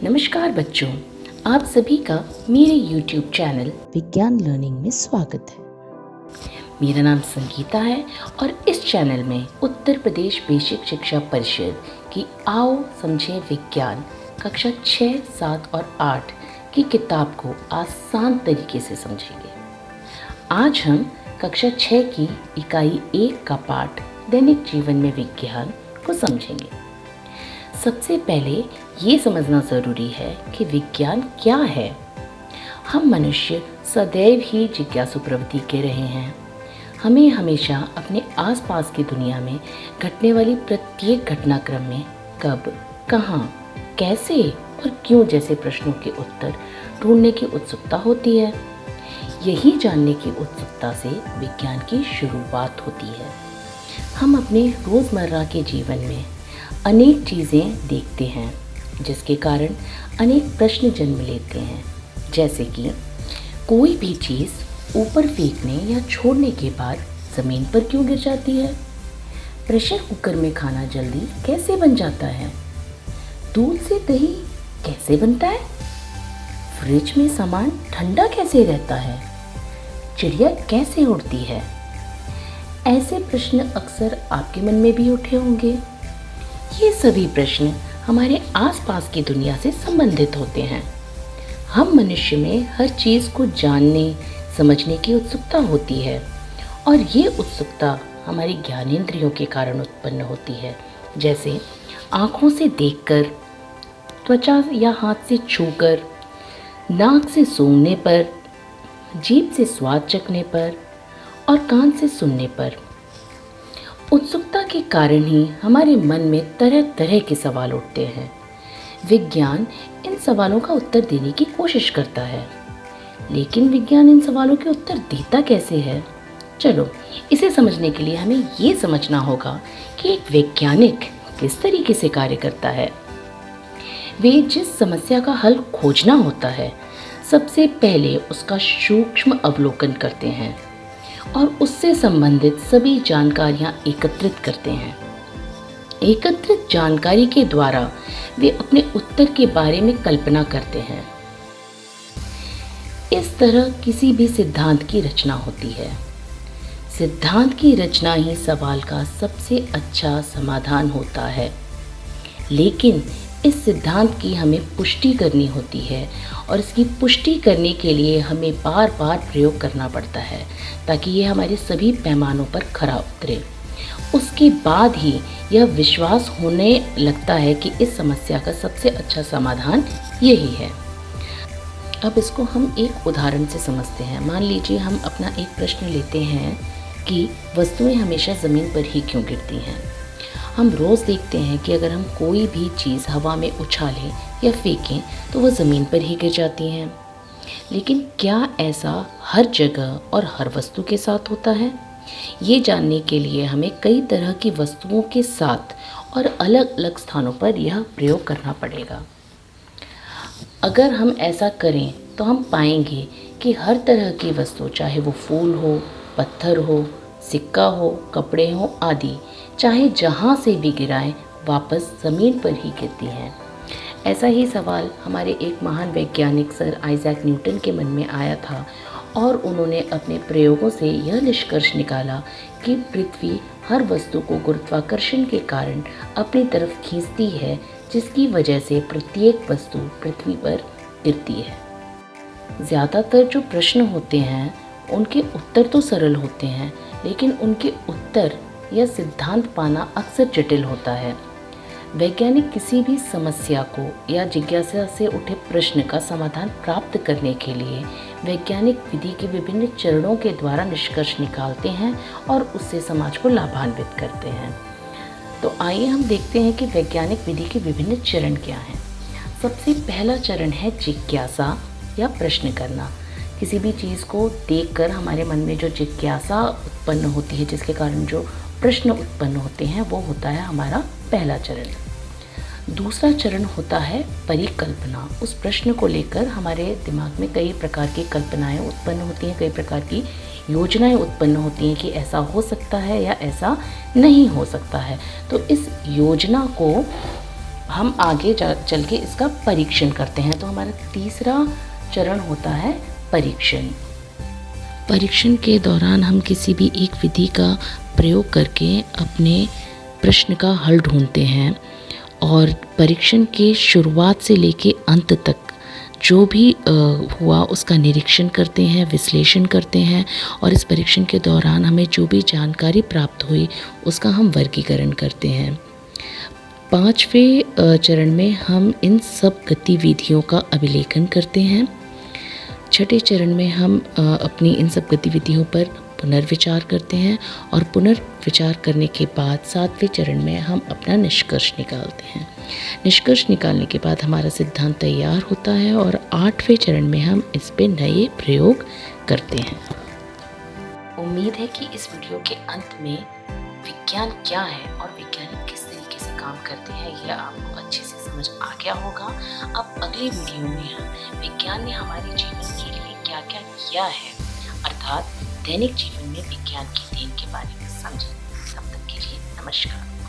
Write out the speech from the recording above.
नमस्कार बच्चों, आप सभी का मेरे YouTube चैनल विज्ञान लर्निंग में स्वागत है। मेरा नाम संगीता है और इस चैनल में उत्तर प्रदेश बेसिक शिक्षा परिषद की आओ समझें विज्ञान कक्षा 6, 7 और 8 की किताब को आसान तरीके से समझेंगे। आज हम कक्षा 6 की इकाई 1 का पाठ दैनिक जीवन में विज्ञान को समझेंगे। सबसे पहले ये समझना ज़रूरी है कि विज्ञान क्या है। हम मनुष्य सदैव ही जिज्ञासु प्रवृत्ति के रहे हैं। हमें हमेशा अपने आसपास की दुनिया में घटने वाली प्रत्येक घटनाक्रम में कब, कहाँ, कैसे और क्यों जैसे प्रश्नों के उत्तर ढूंढने की उत्सुकता होती है। यही जानने की उत्सुकता से विज्ञान की शुरुआत होती है। हम अपने रोज़मर्रा के जीवन में अनेक चीज़ें देखते हैं जिसके कारण अनेक प्रश्न जन्म लेते हैं, जैसे कि कोई भी चीज़ ऊपर फेंकने या छोड़ने के बाद ज़मीन पर क्यों गिर जाती है? प्रेशर कुकर में खाना जल्दी कैसे बन जाता है? दूध से दही कैसे बनता है? फ्रिज में सामान ठंडा कैसे रहता है? चिड़िया कैसे उड़ती है? ऐसे प्रश्न अक्सर आपके मन में भी उठे होंगे। ये सभी प्रश्न हमारे आसपास की दुनिया से संबंधित होते हैं। हम मनुष्य में हर चीज़ को जानने, समझने की उत्सुकता होती है और ये उत्सुकता हमारी ज्ञानेंद्रियों के कारण उत्पन्न होती है, जैसे आँखों से देखकर, त्वचा या हाथ से छूकर, नाक से सूंघने पर, जीभ से स्वाद चखने पर और कान से सुनने पर। उत्सुकता के कारण ही हमारे मन में तरह तरह के सवाल उठते हैं। विज्ञान इन सवालों का उत्तर देने की कोशिश करता है, लेकिन विज्ञान इन सवालों के उत्तर देता कैसे है? चलो, इसे समझने के लिए हमें ये समझना होगा कि एक वैज्ञानिक किस तरीके से कार्य करता है। वे जिस समस्या का हल खोजना होता है, सबसे पहले उसका सूक्ष्म अवलोकन करते हैं और उससे संबंधित सभी जानकारियां एकत्रित करते हैं। एकत्रित जानकारी के द्वारा वे अपने उत्तर के बारे में कल्पना करते हैं। इस तरह किसी भी सिद्धांत की रचना होती है। सिद्धांत की रचना ही सवाल का सबसे अच्छा समाधान होता है, लेकिन इस सिद्धांत की हमें पुष्टि करनी होती है और इसकी पुष्टि करने के लिए हमें बार बार प्रयोग करना पड़ता है ताकि ये हमारे सभी पैमानों पर खरा उतरे। उसके बाद ही यह विश्वास होने लगता है कि इस समस्या का सबसे अच्छा समाधान यही है। अब इसको हम एक उदाहरण से समझते हैं। मान लीजिए हम अपना एक प्रश्न लेते हैं कि वस्तुएं हमेशा ज़मीन पर ही क्यों गिरती हैं। हम रोज़ देखते हैं कि अगर हम कोई भी चीज़ हवा में उछालें या फेंकें तो वह ज़मीन पर ही गिर जाती हैं। लेकिन क्या ऐसा हर जगह और हर वस्तु के साथ होता है? ये जानने के लिए हमें कई तरह की वस्तुओं के साथ और अलग अलग स्थानों पर यह प्रयोग करना पड़ेगा। अगर हम ऐसा करें तो हम पाएंगे कि हर तरह की वस्तु, चाहे वो फूल हो, पत्थर हो, सिक्का हो, कपड़े हो आदि, चाहे जहाँ से भी गिराएं वापस ज़मीन पर ही गिरती हैं। ऐसा ही सवाल हमारे एक महान वैज्ञानिक सर आइजैक न्यूटन के मन में आया था और उन्होंने अपने प्रयोगों से यह निष्कर्ष निकाला कि पृथ्वी हर वस्तु को गुरुत्वाकर्षण के कारण अपनी तरफ खींचती है, जिसकी वजह से प्रत्येक वस्तु पृथ्वी पर गिरती है। ज़्यादातर जो प्रश्न होते हैं उनके उत्तर तो सरल होते हैं, लेकिन उनके उत्तर यह सिद्धांत पाना अक्सर जटिल होता है। वैज्ञानिक किसी भी समस्या को या जिज्ञासा से उठे प्रश्न का समाधान प्राप्त करने के लिए वैज्ञानिक विधि के विभिन्न चरणों के द्वारा निष्कर्ष निकालते हैं और उससे समाज को लाभान्वित करते हैं। तो आइए हम देखते हैं कि वैज्ञानिक विधि के विभिन्न चरण क्या हैं। सबसे पहला चरण है जिज्ञासा या प्रश्न करना। किसी भी चीज़ को देखकर हमारे मन में जो जिज्ञासा उत्पन्न होती है, जिसके कारण जो प्रश्न उत्पन्न होते हैं, वो होता है हमारा पहला चरण। दूसरा चरण होता है परिकल्पना। उस प्रश्न को लेकर हमारे दिमाग में कई प्रकार की कल्पनाएं उत्पन्न होती हैं, कई प्रकार की योजनाएं उत्पन्न होती हैं कि ऐसा हो सकता है या ऐसा नहीं हो सकता है। तो इस योजना को हम आगे चल के इसका परीक्षण करते हैं। तो हमारा तीसरा चरण होता है परीक्षण। परीक्षण के दौरान हम किसी भी एक विधि का प्रयोग करके अपने प्रश्न का हल ढूंढते हैं और परीक्षण के शुरुआत से लेके अंत तक जो भी हुआ उसका निरीक्षण करते हैं, विश्लेषण करते हैं और इस परीक्षण के दौरान हमें जो भी जानकारी प्राप्त हुई उसका हम वर्गीकरण करते हैं। 5वें चरण में हम इन सब गतिविधियों का अभिलेखन करते हैं। 6ठे चरण में हम अपनी इन सब गतिविधियों पर पुनर्विचार करते हैं और पुनर्विचार करने के बाद 7वें चरण में हम अपना निष्कर्ष निकालते हैं। निष्कर्ष निकालने के बाद हमारा सिद्धांत तैयार होता है और 8वें चरण में हम इस पे नए प्रयोग करते हैं। उम्मीद है कि इस वीडियो के अंत में विज्ञान क्या है और वैज्ञानिक किस तरीके से काम करते हैं यह आपको अच्छे से समझ आ गया होगा। अब अगले वीडियो में हम विज्ञान ने हमारे जीवन के लिए क्या क्या किया है अर्थात दैनिक जीवन में विज्ञान की देन के बारे में समझें। तब तक के लिए नमस्कार।